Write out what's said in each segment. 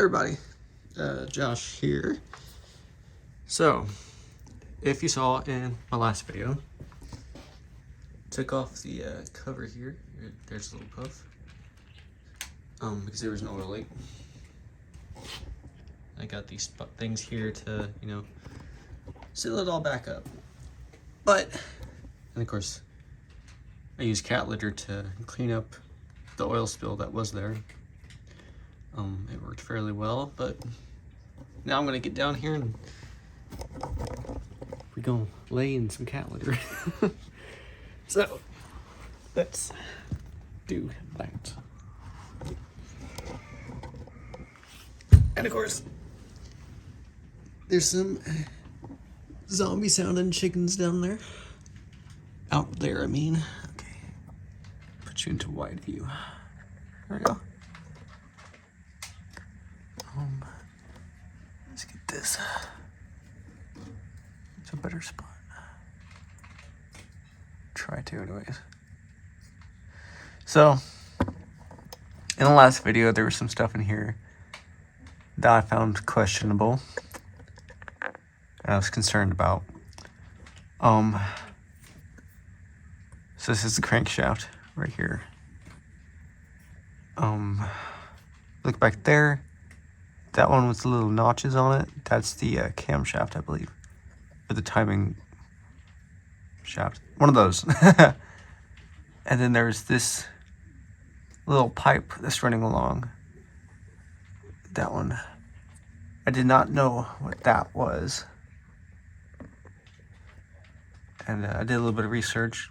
everybody, Josh here. So, if you saw in my last video, took off the cover here. There's a little puff, because there was an oil leak. I got these things here to, seal it all back up. But, and of course, I used cat litter to clean up the oil spill that was there. It worked fairly well, but now I'm gonna get down here and we're gonna lay in some cat litter. So let's do that. And of course, there's some zombie sounding chickens down there. Out there, I mean. Okay. Put you into wide view. There we go. Let's get this. It's a better spot. Try to, anyways. So, in the last video, there was some stuff in here that I found questionable and I was concerned about. So this is the crankshaft right here. Look back there. That one with the little notches on it, that's the camshaft, I believe. Or the timing shaft. One of those. And then there's this little pipe that's running along. That one. I did not know what that was. And I did a little bit of research.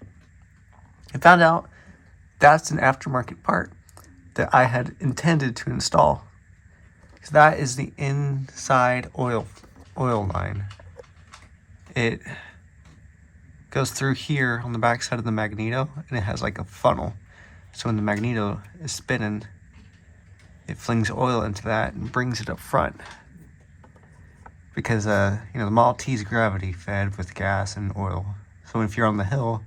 And found out that's an aftermarket part that I had intended to install. So that is the inside oil line. It goes through here on the back side of the magneto, and it has like a funnel. So when the magneto is spinning, it flings oil into that and brings it up front. Because the Model T is gravity fed with gas and oil. So if you're on the hill,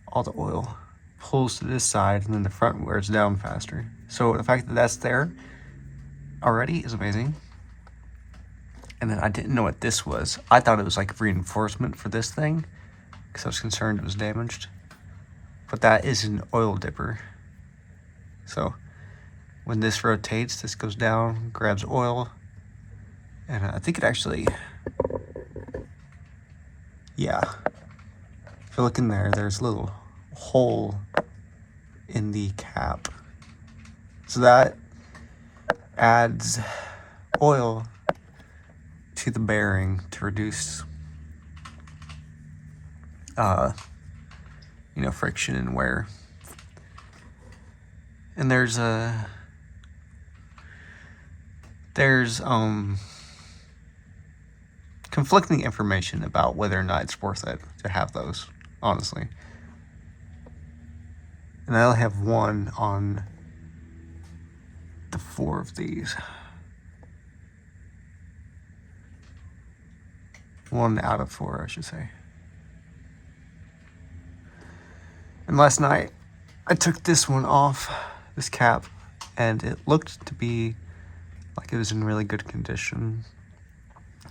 all the oil pulls to this side, and then the front wears down faster. So the fact that that's there already is amazing. And then I didn't know what this was. I thought it was like reinforcement for this thing because I was concerned it was damaged. But that is an oil dipper. So when this rotates, this goes down, grabs oil, and I think it actually, yeah. If you look in there, there's a little hole in the cap. So that adds oil to the bearing to reduce friction and wear. And there's conflicting information about whether or not it's worth it to have those, honestly. And I only have one on the 4 of these. 1 out of 4, I should say. And last night, I took this one off, this cap, and it looked to be like it was in really good condition.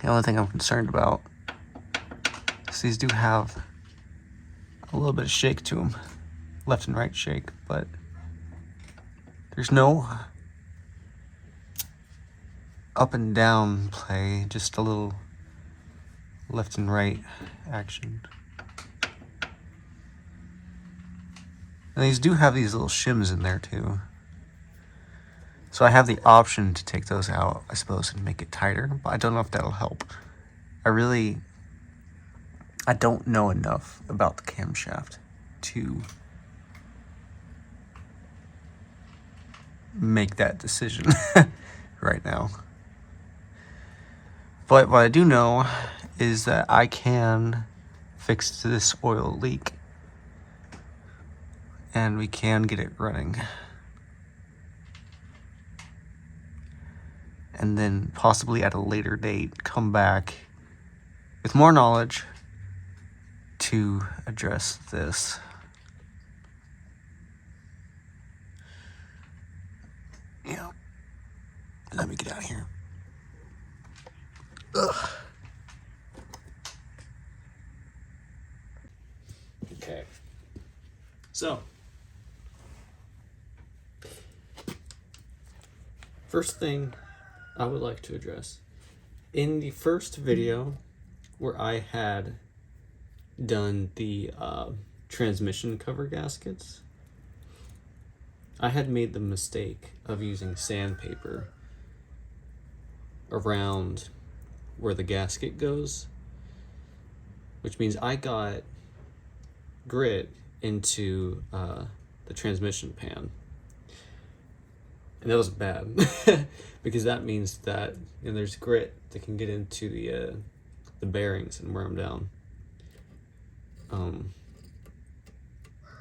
The only thing I'm concerned about is these do have a little bit of shake to them. Left and right shake, but there's no up and down play, just a little left and right action. And these do have these little shims in there too. So I have the option to take those out, I suppose, and make it tighter, but I don't know if that'll help. I don't know enough about the camshaft to make that decision right now. But what I do know is that I can fix this oil leak and we can get it running. And then possibly at a later date come back with more knowledge to address this. Yeah. Let me get out of here. Ugh. Okay. So, first thing I would like to address. In the first video where I had done the transmission cover gaskets, I had made the mistake of using sandpaper around where the gasket goes, which means I got grit into the transmission pan. And that was bad because that means that there's grit that can get into the bearings and wear them down.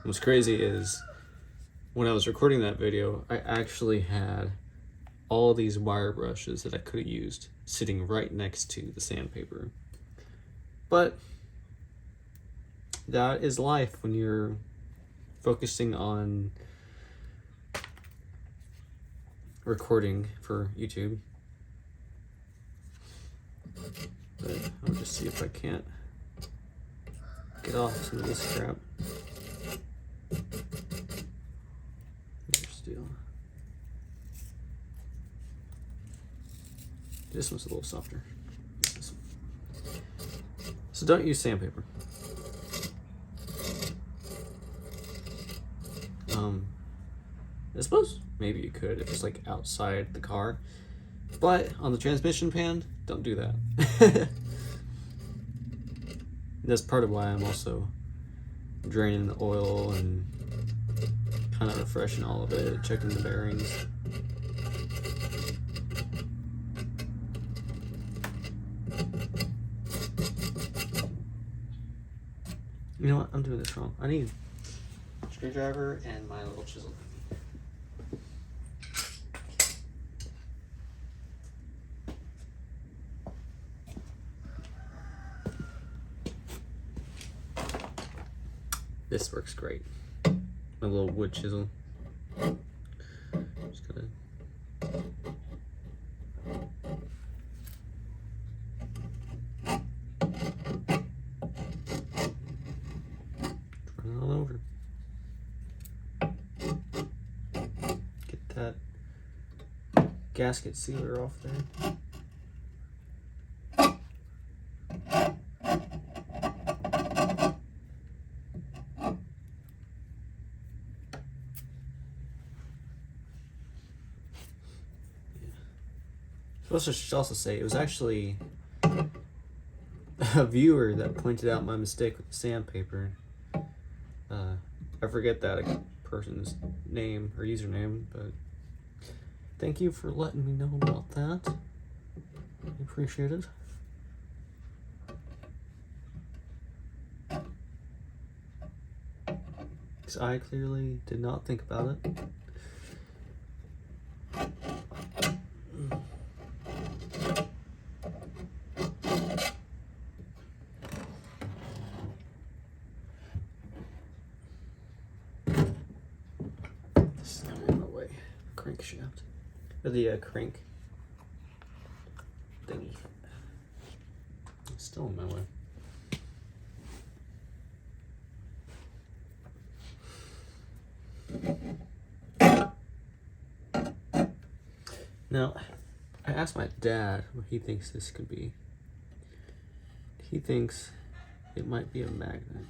What's crazy is when I was recording that video, I actually had all these wire brushes that I could have used sitting right next to the sandpaper. But that is life when you're focusing on recording for YouTube. But I'll just see if I can't get off some of this crap. Steel. This one's a little softer. So don't use sandpaper. I suppose maybe you could if it's like outside the car, but on the transmission pan, don't do that. That's part of why I'm also draining the oil and kind of refreshing all of it, checking the bearings. You know what? I'm doing this wrong. I need a screwdriver and my little chisel. This works great. My little wood chisel. Just gotta turn it all over. Get that gasket sealer off there. I should also say, it was actually a viewer that pointed out my mistake with the sandpaper. I forget that person's name or username, but thank you for letting me know about that. I appreciate it. Because I clearly did not think about it. Crankshaft, or the crank thingy. It's still in my way. Now, I asked my dad what he thinks this could be. He thinks it might be a magnet.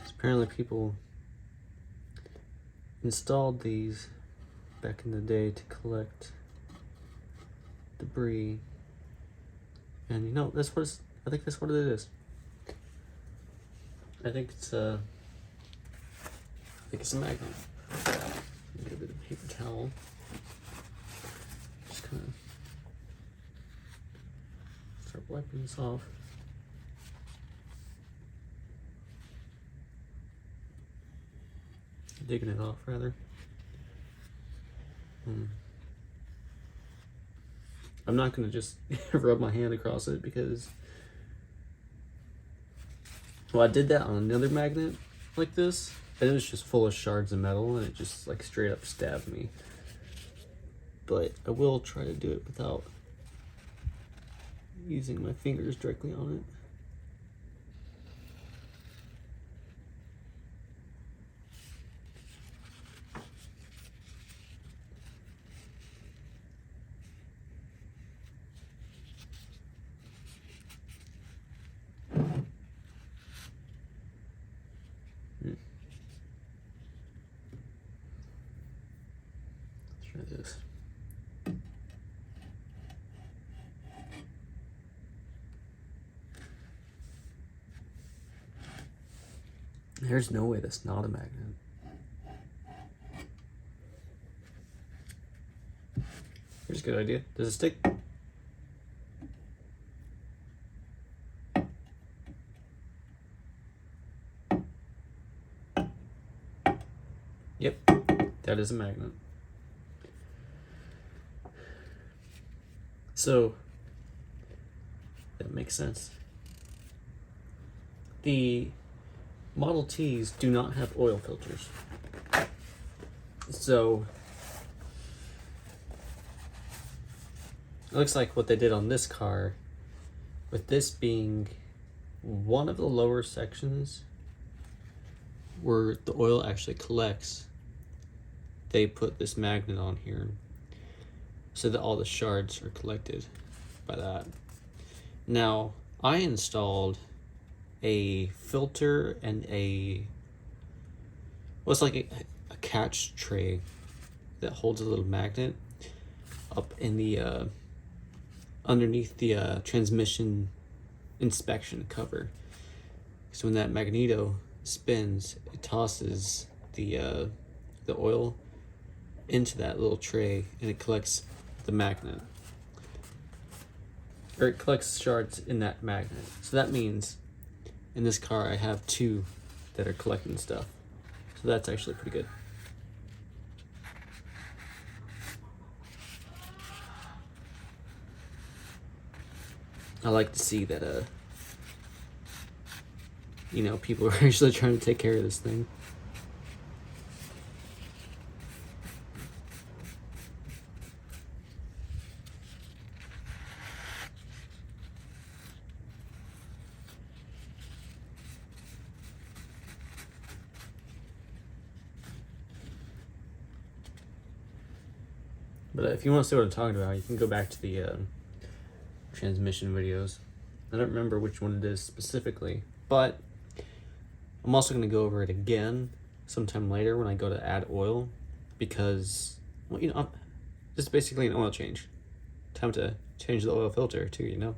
Apparently people installed these back in the day to collect debris, and that's what I think that's what it is. I think it's a magnet. Get a bit of paper towel. Just kind of start wiping this off. Digging it off, rather. I'm not going to just rub my hand across it because, well, I did that on another magnet like this, and it was just full of shards of metal, and it just like straight up stabbed me. but I will try to do it without using my fingers directly on it. Let's try this. There's no way that's not a magnet. Here's a good idea. Does it stick? Yep, that is a magnet. So, that makes sense. The Model Ts do not have oil filters. So, it looks like what they did on this car, with this being one of the lower sections where the oil actually collects, they put this magnet on here so that all the shards are collected by that. Now, I installed a filter and it's like a catch tray that holds a little magnet up in the underneath the transmission inspection cover. So when that magneto spins, it tosses the oil into that little tray, and it collects the magnet, or it collects shards in that magnet. So that means in this car I have two that are collecting stuff. So that's actually pretty good. I like to see that you know, people are actually trying to take care of this thing. But if you want to see what I'm talking about, you can go back to the transmission videos. I don't remember which one it is specifically, but I'm also going to go over it again sometime later when I go to add oil, because, well, you know, this is basically an oil change. Time to change the oil filter too, you know?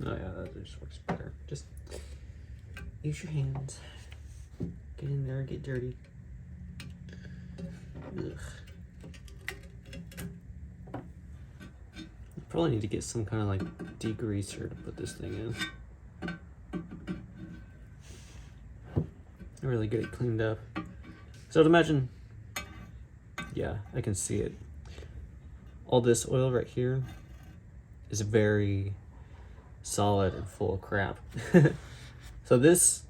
Oh yeah, that just works better. Just use your hands. Get in there, get dirty. Ugh. Probably need to get some kind of like degreaser to put this thing in. Really get it cleaned up. So I'd imagine, yeah, I can see it. All this oil right here is very solid and full of crap. So this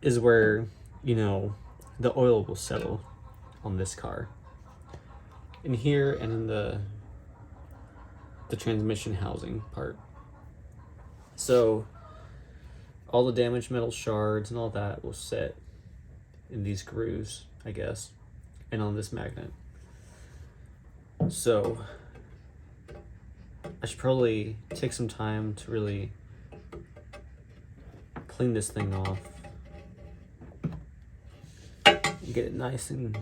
is where, you know, the oil will settle on this car. In here and in the transmission housing part. So all the damaged metal shards and all that will sit in these grooves, I guess, and on this magnet. So I should probably take some time to really clean this thing off and get it nice and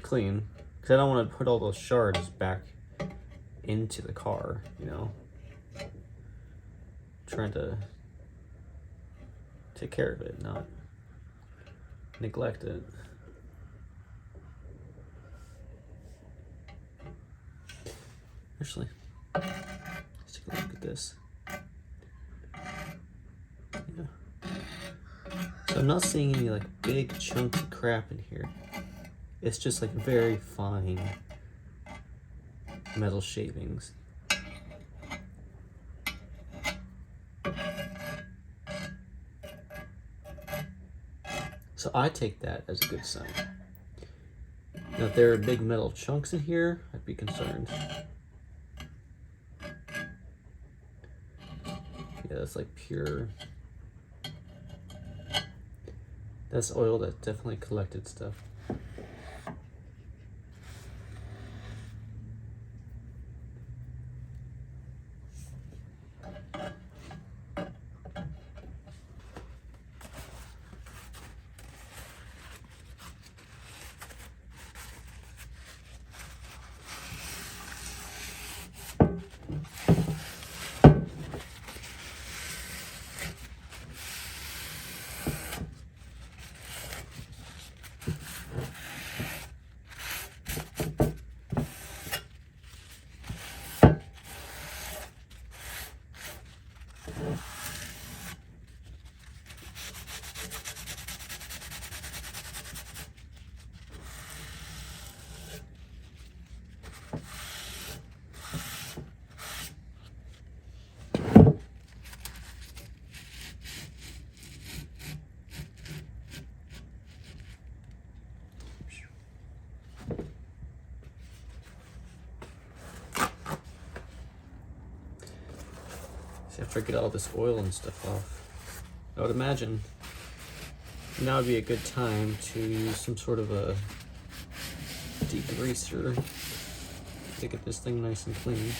clean, because I don't want to put all those shards back into the car, you know. Trying to take care of it, not neglect it. Actually, let's take a look at this. So I'm not seeing any like big chunks of crap in here. It's just like very fine metal shavings. So I take that as a good sign. Now if there are big metal chunks in here, I'd be concerned. Yeah, that's like pure. That's oil that definitely collected stuff. After I get all this oil and stuff off, I would imagine now would be a good time to use some sort of a degreaser to get this thing nice and clean.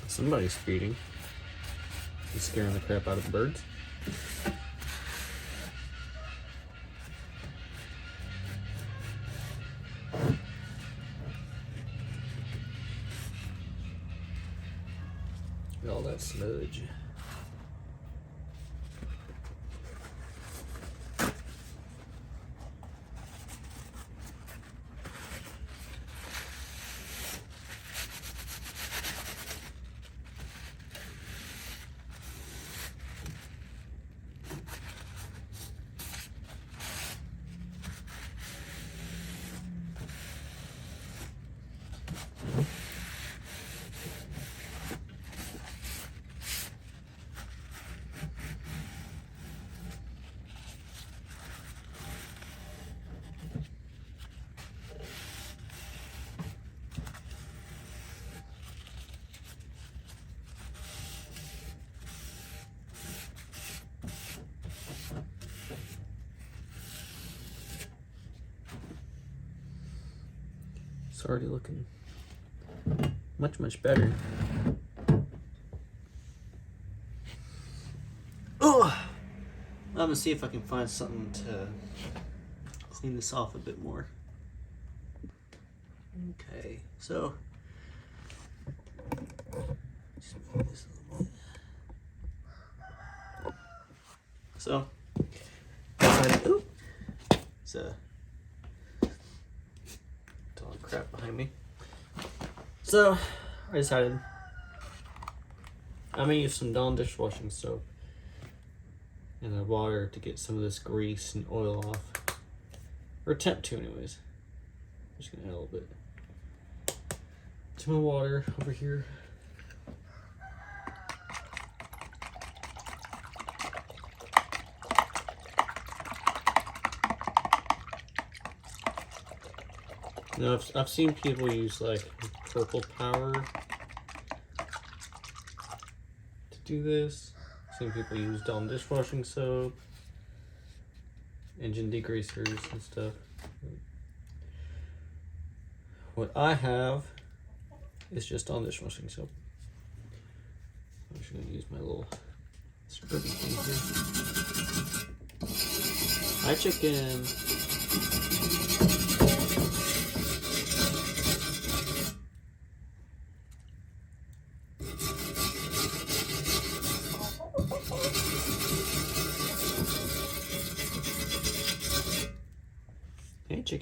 Somebody's speeding. He's scaring the crap out of the birds. Look at all that sludge. It's already looking much better. Oh, I'm gonna see if I can find something to clean this off a bit more. Okay, so just move this a little bit. So it's a dog crap behind me. So I decided I'm gonna use some Dawn dishwashing soap and the water to get some of this grease and oil off, or attempt to anyways. I'm just gonna add a little bit to my water over here. Now I've seen people use like purple power to do this. I've seen people use Dawn dishwashing soap, engine degreasers and stuff. What I have is just Dawn dishwashing soap. I'm just gonna use my little scrubby thing here. Hi, chicken.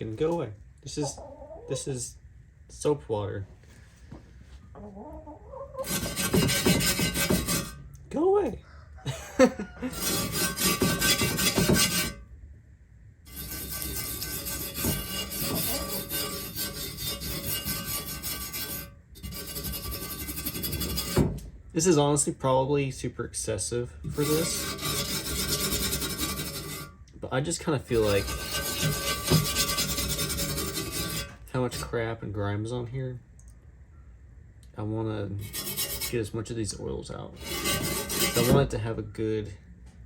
chicken, go away. This is soap water. Go away. This is honestly probably super excessive for this, but I just kind of feel like how much crap and grime is on here. I want to get as much of these oils out. I want it to have a good,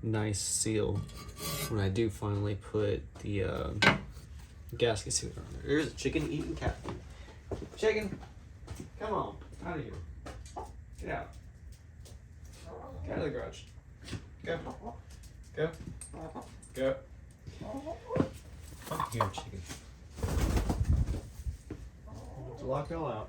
nice seal when I do finally put the gasket seal on there. There's a chicken eating cat food. Chicken, come on, out of here. Get out. Get out of the garage. Go. Go. Go. Come here, chicken. Let's lock it all out.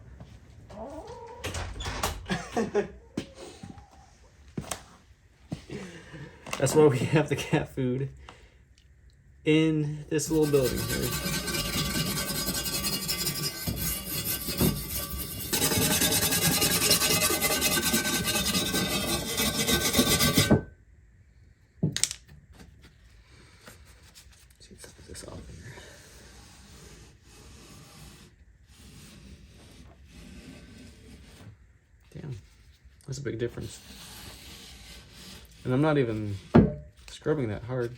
That's why we have the cat food in this little building here. This off here. Damn, that's a big difference. And I'm not even scrubbing that hard.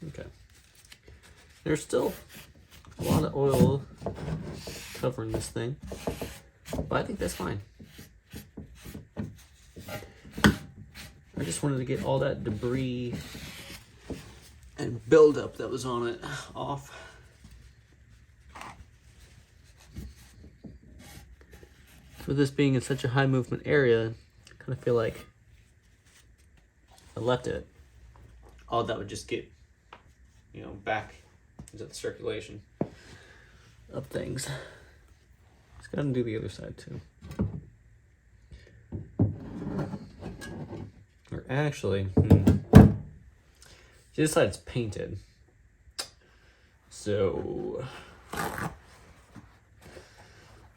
Okay. There's still a lot of oil covering this thing, but I think that's fine. I just wanted to get all that debris and buildup that was on it off. For this being in such a high movement area, I kind of feel like if I left it, all that would just get, you know, back into the circulation of things. Just gotta do the other side too. Or actually, this side's painted. So I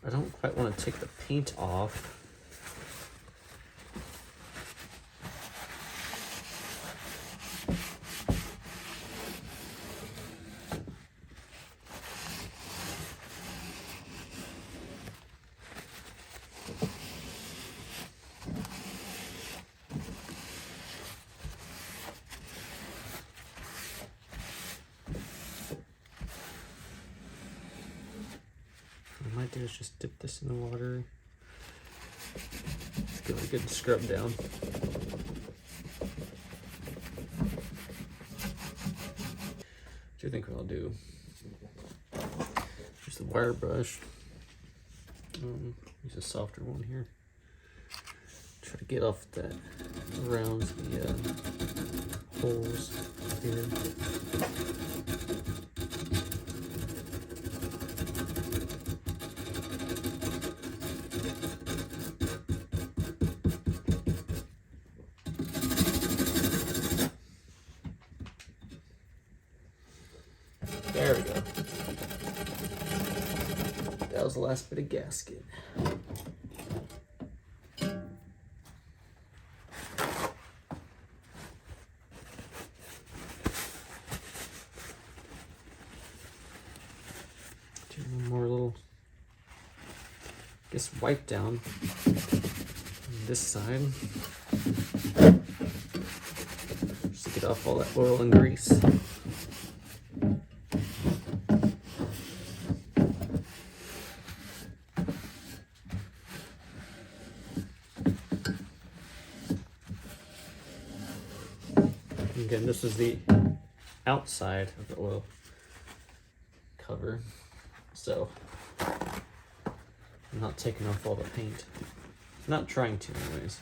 don't quite want to take the paint off. do is just dip this in the water. Let's give it a good scrub down. What do you think I'll do? Just the wire brush. Use a softer one here. Try to get off that around the holes here. There we go. That was the last bit of gasket. Do one more little, I guess, wipe down on this side. Just to get off all that oil and grease. Again, this is the outside of the oil cover, so I'm not taking off all the paint. I'm not trying to, anyways.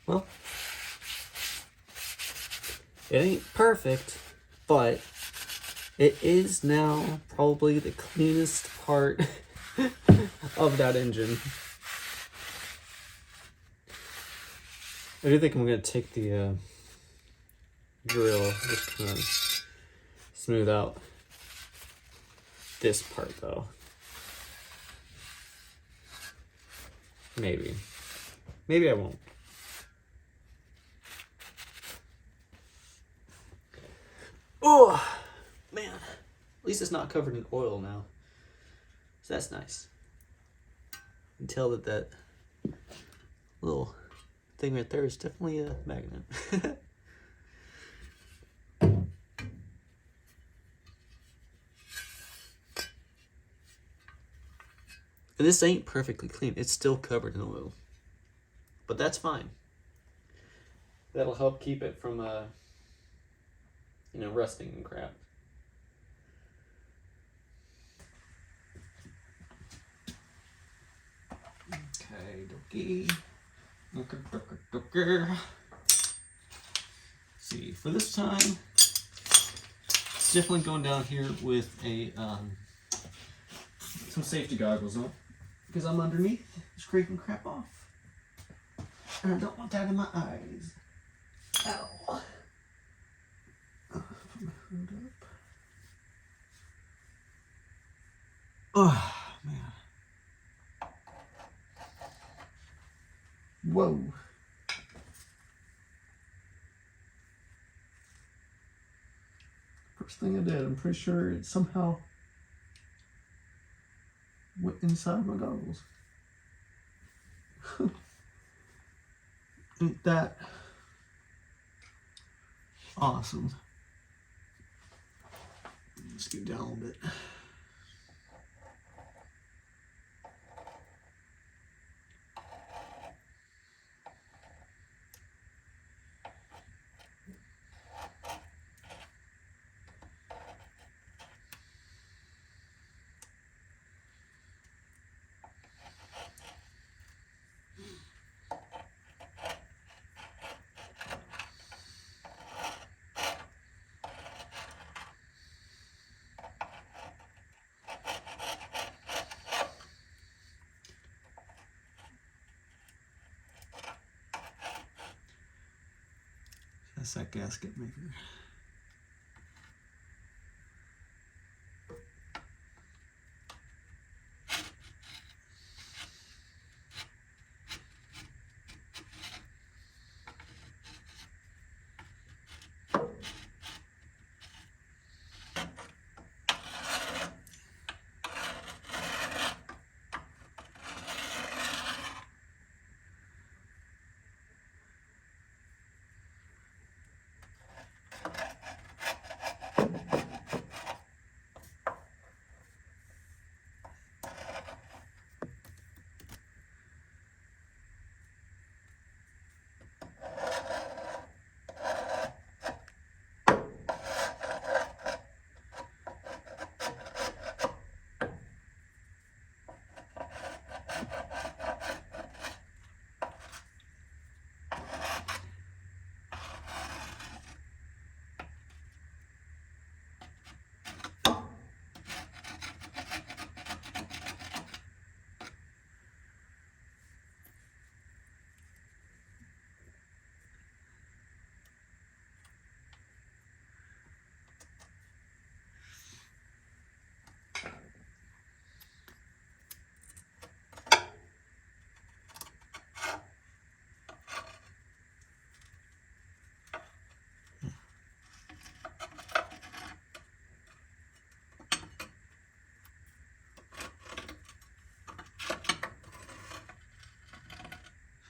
Well, it ain't perfect, but it is now probably the cleanest part of that engine. I do think I'm going to take the drill, just kind of smooth out this part though. Maybe. Maybe I won't. Oh, man. At least it's not covered in oil now. So that's nice. You can tell that that little thing right there is definitely a magnet. And this ain't perfectly clean. It's still covered in oil. But that's fine. That'll help keep it from rusting and crap. Okay, dokey. See, for this time, it's definitely going down here with a some safety goggles on, because I'm underneath scraping crap off, and I don't want that in my eyes. Ow. Oh, man. Whoa. First thing I did, I'm pretty sure it somehow went inside my goggles. Ain't that awesome? Let's get down a little bit. That's that gasket maker.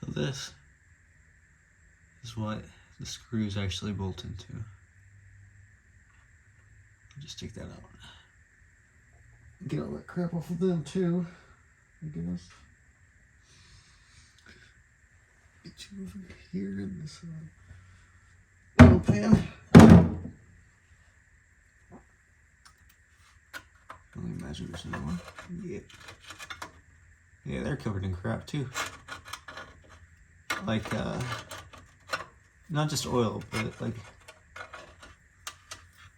So this is what the screws actually bolt into. Just take that out. Get all that crap off of them too, I guess. Get you over here in this oil pan. Let me imagine there's another one. Yeah. Yeah, they're covered in crap too. Like, not just oil, but like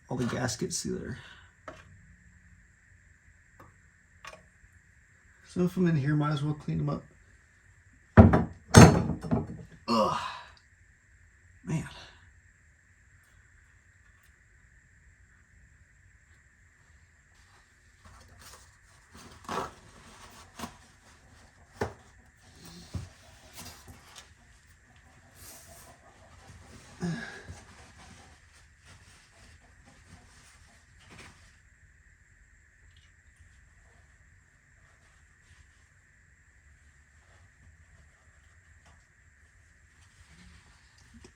all the gaskets see there. So if I'm in here, might as well clean them up. Ugh, man.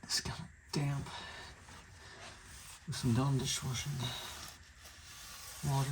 It's kind of damp with some Dawn dishwashing water.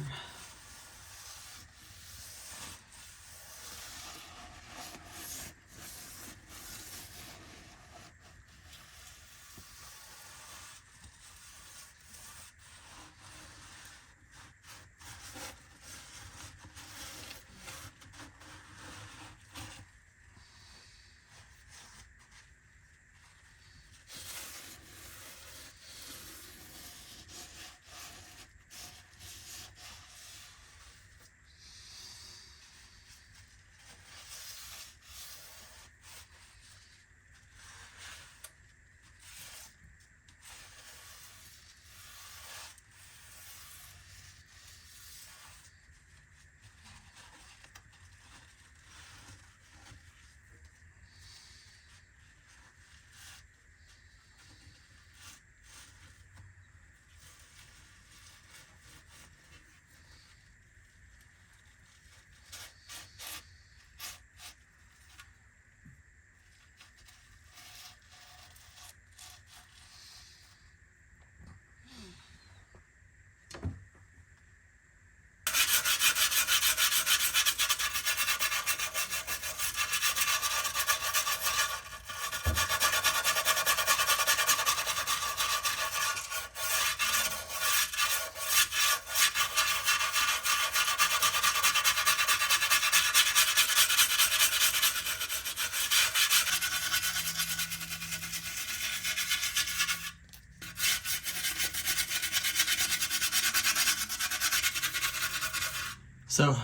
So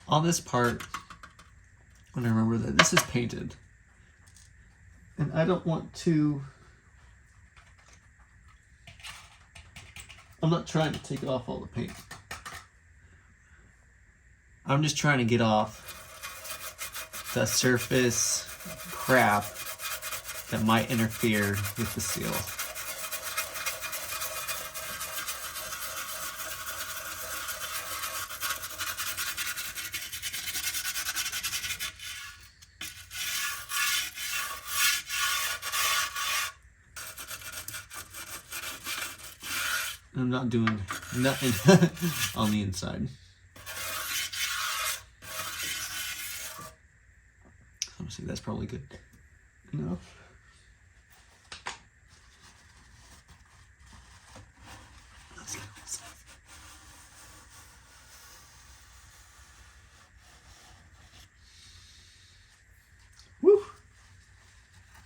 on this part, when I remember that this is painted, and I don't want to, I'm not trying to take off all the paint. I'm just trying to get off the surface crap that might interfere with the seal. I'm not doing nothing on the inside. Let me see, that's probably good enough. Woo!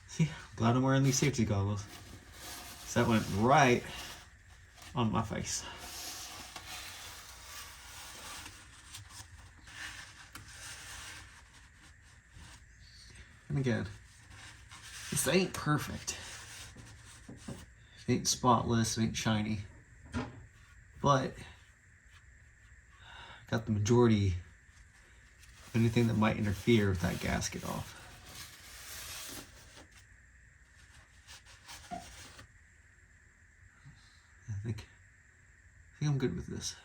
See, glad I'm wearing these safety goggles. So that went right on my face. And again, this ain't perfect. It ain't spotless, it ain't shiny. But I got the majority of anything that might interfere with that gasket off. I think I'm good with this.